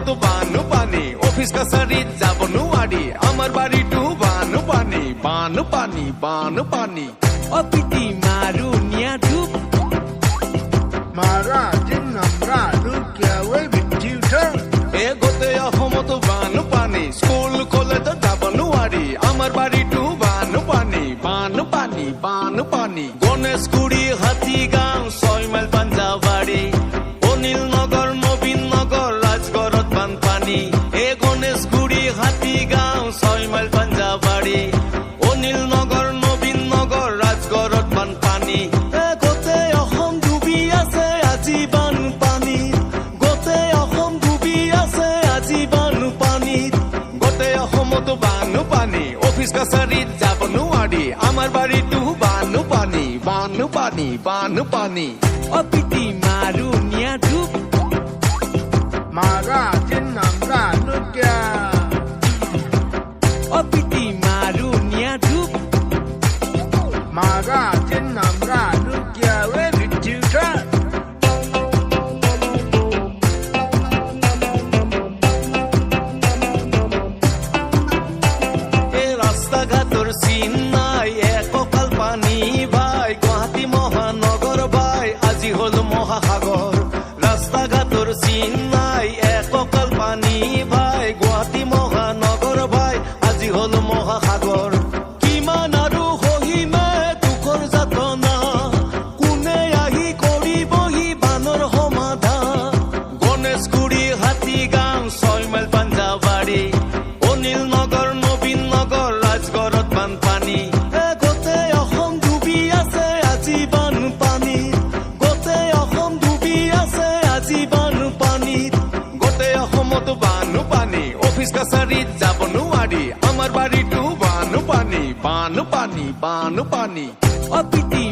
অসমতো বানু পানী অফিস কাছাৰীত যাব নোৱাৰি আমাৰ বাৰীটো বানু পানী বানু পানী বানু পানী অপিতি মাৰু নিয়া ধূপ মাৰা দিন নামৰা লুকিয়াৱে বিদ্যুৎ এ গোটেই অসমতো বানু পানী স্কুল কলেজত যাব নোৱাৰি আমাৰ বাৰীটো বানু পানী বানু পানী বানু পানী গণেশগুৰি হাতীগাঁও 6 মাইল পাঞ্জাবাৰী অনিল নগৰ নবীন নগৰ ৰাজগড়ত বানপানী এ গণেশগুৰি হাতীগাঁও 6 মাইল পাঞ্জাবাৰী অনিল নগৰ নবীন নগৰ ৰাজগড়ত বানপানী এ গোটেই অসম ডুবি আছে আজি বানপানী গোটেই অসম ডুবি আছে আজি বানপানীত গোটেই অসমতো বানু পানী অফিস কাছাৰীত যাব নোৱাৰি আমাৰ বাৰীটো বানু পানী বানু পানী বানু পানী অপিতি মাৰু নিয়া ধূপ মাৰা দিন নামৰা লুকিয়া অপিতি মাৰু নিয়া ধূপ মাৰা দিন নামৰা লুকিয়াৱে বিদ্যুৎ এই ৰাস্তা ঘাটৰ চিন নাই এককাল পানী ভাই গুৱাহাটী মহানগৰ ভাই আজি হল মহাসাগৰ ৰাস্তা ঘাটৰ চিন নাই এককাল পানী ভাই গুৱাহাটী মহানগৰ ভাই আজি হল মহাসাগৰ কিমান আৰু সহিমে দুখৰ যাতনা কোনে আহি কৰিবহি বানৰ সমাধান গণেশগুৰি হাতীগাঁও 6 মাইল পাঞ্জাবাৰী অনিল নগৰ নবীন নগৰ ৰাজগড়ত বানপানী এ গোটেই অসম ডুবি আছে আজি বানপানী গোটেই অসম ডুবি আছে আজি বানপানীত গোটেই অসমতো বানু পানী অফিস কাছাৰীত যাব নোৱাৰি আমাৰ বাৰীটো বানু পানী বানু পানী বানু পানী অপিতি